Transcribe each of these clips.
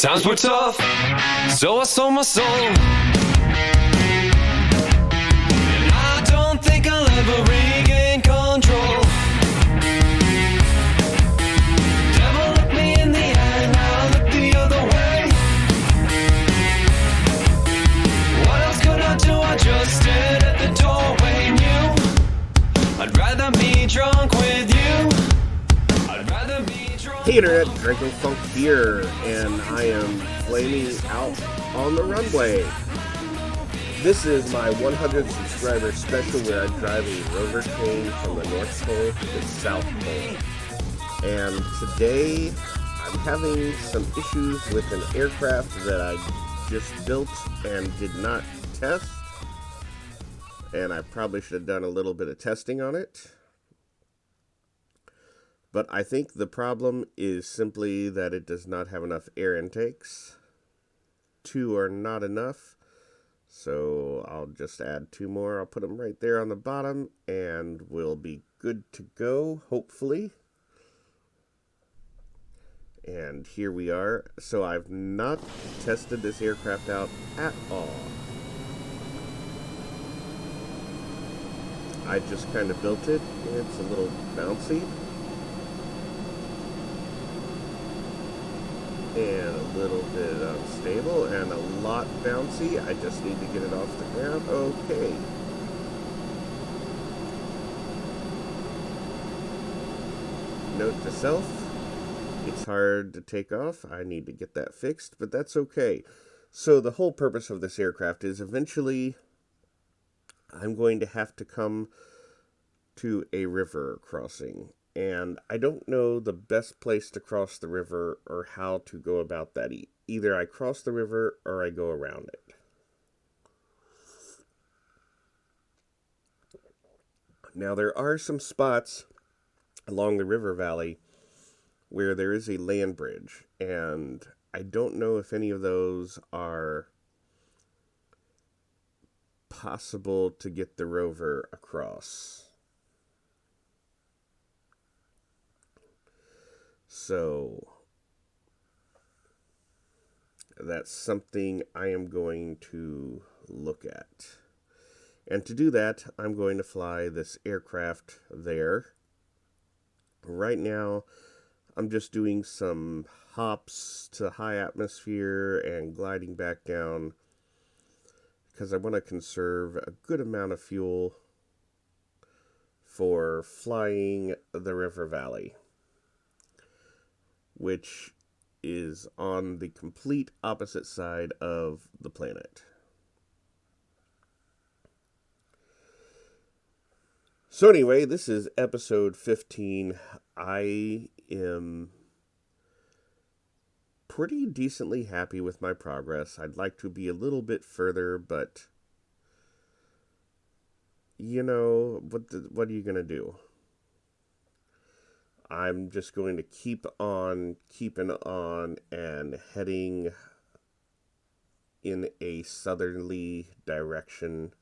Times were tough, so I sold my soul. And I don't think I'll ever regain control. Devil looked me in the eye, now I look the other way. What else could I do? I just stood at the doorway, knew I'd rather be drunk with you. I'd rather be drunk. Hey Internet, Dracofunk here, and I am flaming out on the runway. This is my 100 subscriber special where I drive a Rover train from the North Pole to the South Pole. And today, I'm having some issues with an aircraft that I just built and did not test. And I probably should have done a little bit of testing on it. But I think the problem is simply that it does not have enough air intakes. 2 are not enough. So I'll just add 2 more. I'll put them right there on the bottom and we'll be good to go, hopefully. And here we are. So I've not tested this aircraft out at all. I just kind of built it. It's a little bouncy. And a little bit unstable and a lot bouncy. I just need to get it off the ground. Okay. Note to self, it's hard to take off. I need to get that fixed, but that's okay. So the whole purpose of this aircraft is eventually I'm going to have to come to a river crossing. And I don't know the best place to cross the river or how to go about that. Either I cross the river or I go around it. Now there are some spots along the river valley where there is a land bridge. And I don't know if any of those are possible to get the Rover across. So, that's something I am going to look at. And to do that, I'm going to fly this aircraft there. Right now, I'm just doing some hops to high atmosphere and gliding back down because I want to conserve a good amount of fuel for flying the river valley, which is on the complete opposite side of the planet. So anyway, this is episode 15. I am pretty decently happy with my progress. I'd like to be a little bit further, but you know, what are you going to do? I'm just going to keep on keeping on and heading in a southerly direction.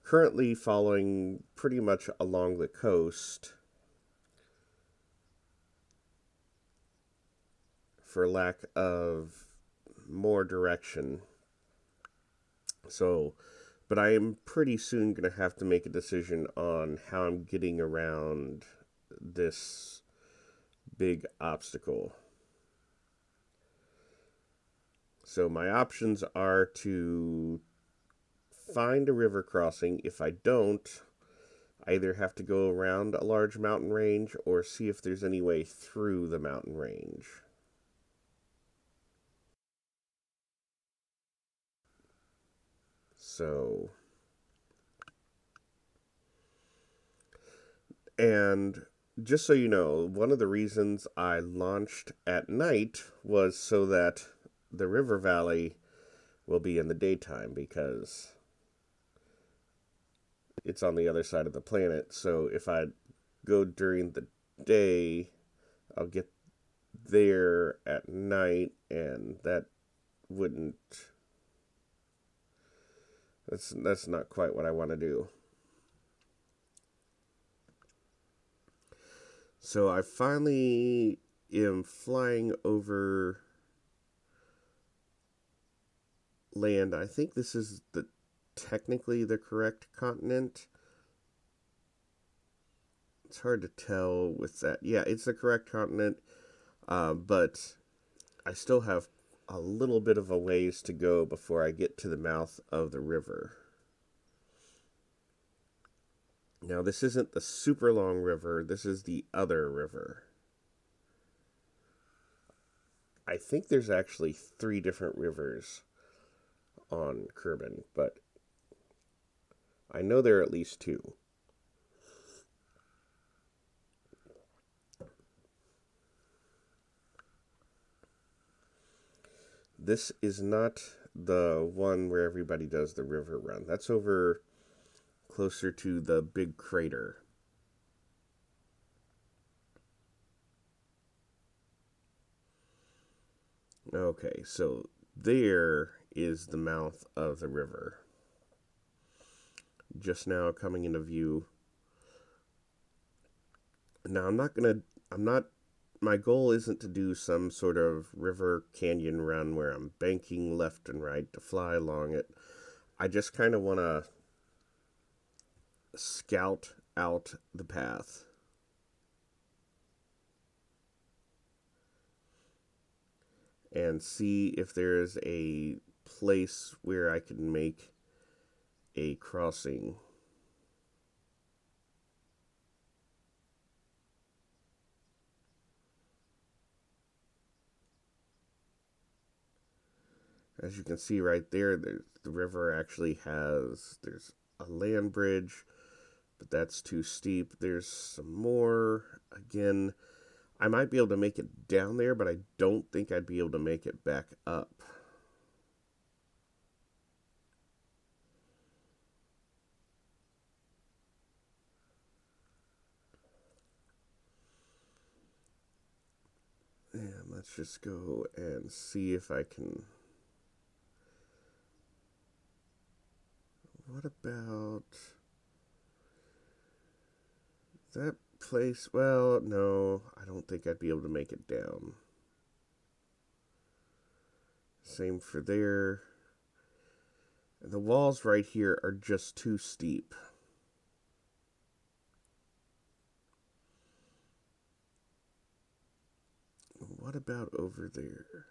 Currently following pretty much along the coast for lack of more direction. So, but I am pretty soon going to have to make a decision on how I'm getting around this big obstacle. So my options are to find a river crossing. If I don't, I either have to go around a large mountain range or see if there's any way through the mountain range. So, and just so you know, one of the reasons I launched at night was so that the river valley will be in the daytime, because it's on the other side of the planet. So if I go during the day, I'll get there at night, and that wouldn't... That's not quite what I want to do. So I finally am flying over land. I think this is technically the correct continent. It's hard to tell with that. Yeah, it's the correct continent, but I still have a little bit of a ways to go before I get to the mouth of the river. Now, this isn't the super long river. This is the other river. I think there's actually 3 different rivers on Kerbin, but I know there are at least 2. This is not the one where everybody does the river run. That's over closer to the big crater. Okay, so there is the mouth of the river. Just now coming into view. Now my goal isn't to do some sort of river canyon run where I'm banking left and right to fly along it. I just kind of want to scout out the path. And see if there's a place where I can make a crossing. As you can see right there, the river actually there's a land bridge, but that's too steep. There's some more. Again, I might be able to make it down there, but I don't think I'd be able to make it back up. And let's just go and see if I can. What about that place? Well, no, I don't think I'd be able to make it down. Same for there. And the walls right here are just too steep. What about over there?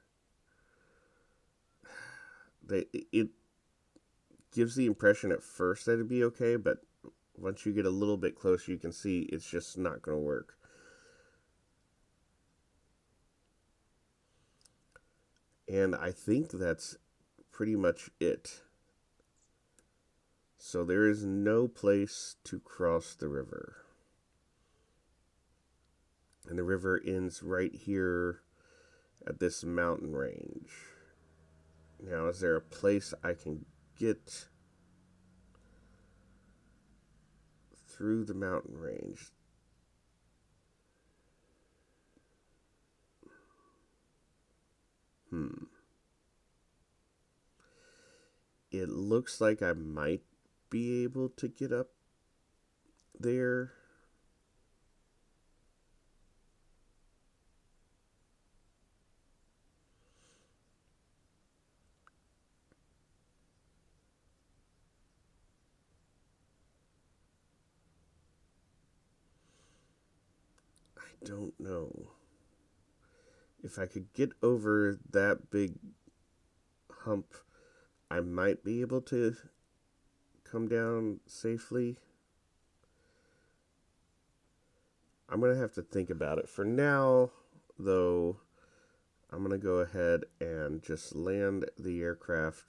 It gives the impression at first that it'd be okay, but once you get a little bit closer, you can see it's just not going to work. And I think that's pretty much it. So there is no place to cross the river. And the river ends right here at this mountain range. Now, is there a place I can get through the mountain range? It looks like I might be able to get up there. I don't know. If I could get over that big hump, I might be able to come down safely. I'm going to have to think about it. For now, though, I'm going to go ahead and just land the aircraft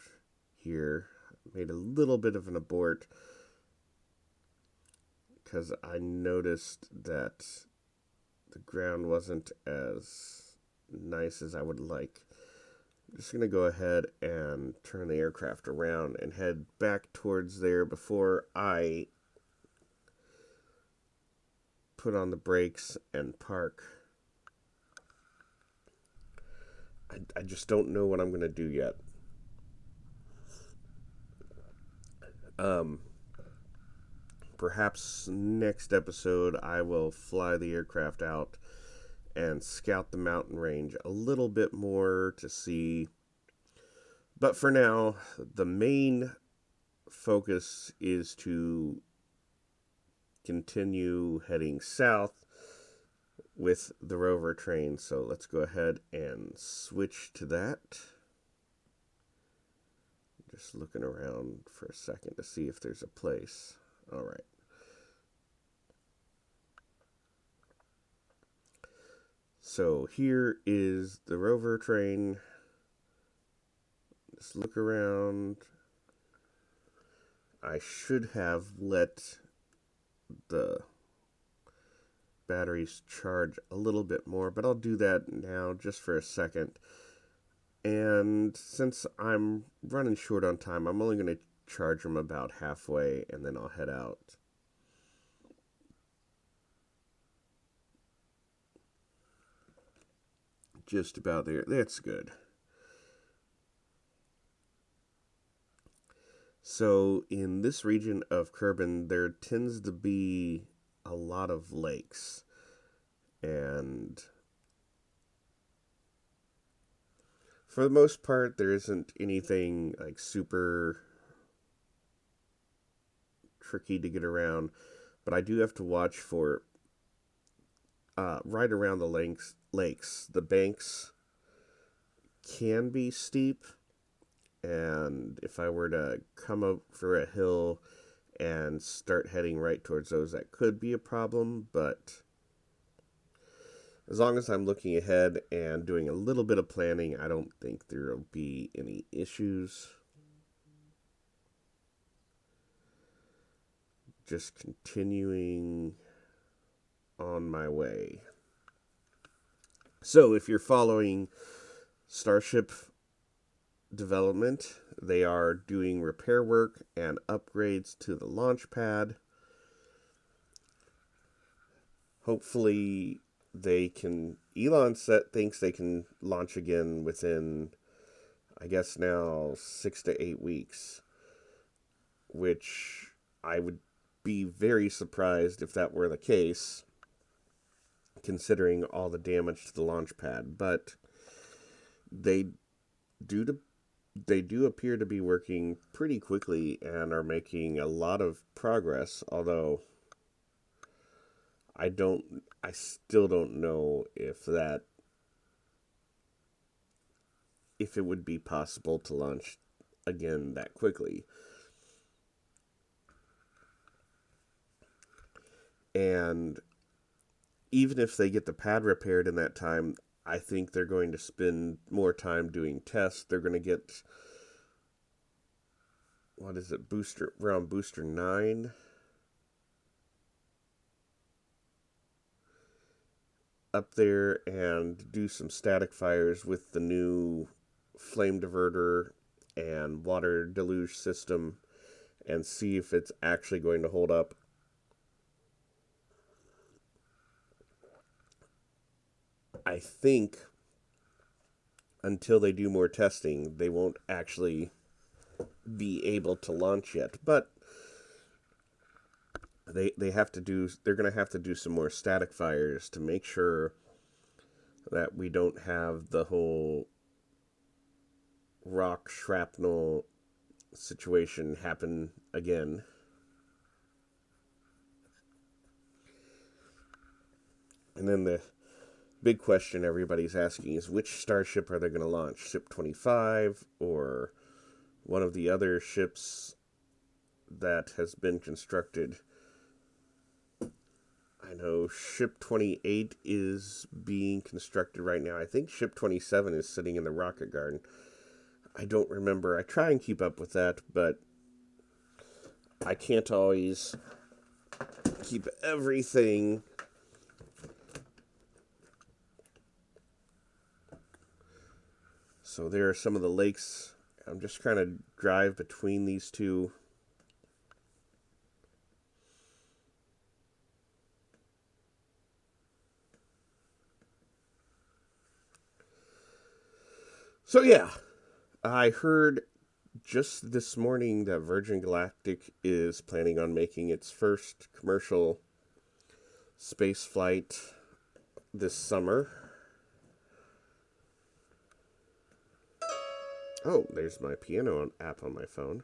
here. Made a little bit of an abort because I noticed that the ground wasn't as nice as I would like. I'm just going to go ahead and turn the aircraft around and head back towards there before I put on the brakes and park. I just don't know what I'm going to do yet. Perhaps next episode I will fly the aircraft out and scout the mountain range a little bit more to see But for now, the main focus is to continue heading south with the Rover train. So let's go ahead and switch to that. Just looking around for a second to see if there's a place. All right. So here is the Rover train. Just look around. I should have let the batteries charge a little bit more, but I'll do that now just for a second. And since I'm running short on time, I'm only going to charge them about halfway, and then I'll head out. Just about there. That's good. So in this region of Kerbin, there tends to be a lot of lakes. And for the most part, there isn't anything like super tricky to get around. But I do have to watch for right around the lakes. The banks can be steep. And if I were to come up for a hill and start heading right towards those, that could be a problem. But as long as I'm looking ahead and doing a little bit of planning, I don't think there will be any issues. Just continuing on my way. So if you're following Starship development, they are doing repair work and upgrades to the launch pad. Hopefully Elon thinks they can launch again within, I guess now, 6 to 8 weeks, which I would be very surprised if that were the case, considering all the damage to the launch pad. But they do appear to be working pretty quickly and are making a lot of progress, although I still don't know if it would be possible to launch again that quickly. And even if they get the pad repaired in that time, I think they're going to spend more time doing tests. They're going to get, around booster 9. Up there and do some static fires with the new flame diverter and water deluge system and see if it's actually going to hold up. I think until they do more testing, they won't actually be able to launch yet. But they're going to have to do some more static fires to make sure that we don't have the whole rock shrapnel situation happen again. And then the big question everybody's asking is, which starship are they going to launch? Ship 25 or one of the other ships that has been constructed? I know Ship 28 is being constructed right now. I think Ship 27 is sitting in the rocket garden. I don't remember. I try and keep up with that, but I can't always keep everything. So there are some of the lakes. I'm just trying to drive between these two. So yeah, I heard just this morning that Virgin Galactic is planning on making its first commercial space flight this summer. Oh, there's my piano app on my phone.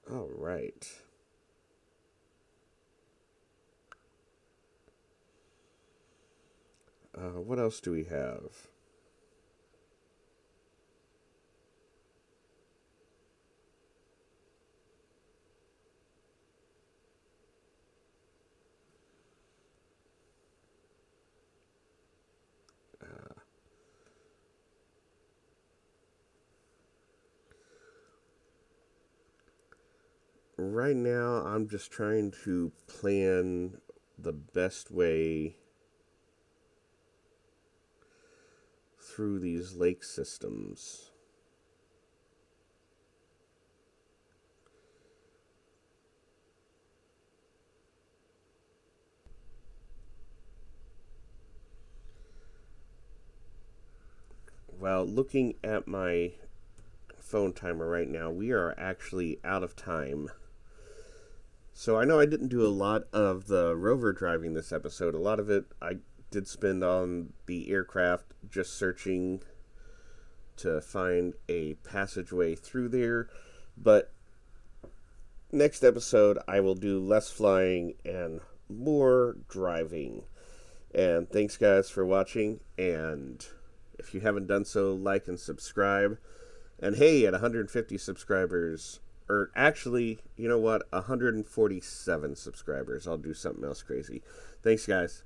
All right. What else do we have? Right now, I'm just trying to plan the best way through these lake systems. Well, looking at my phone timer right now, we are actually out of time. So I know I didn't do a lot of the rover driving this episode. A lot of it I did spend on the aircraft, just searching to find a passageway through there. But next episode, I will do less flying and more driving. And thanks, guys, for watching. And if you haven't done so, like and subscribe. And hey, at 150 subscribers, or actually, you know what, 147 subscribers, I'll do something else crazy. Thanks, guys.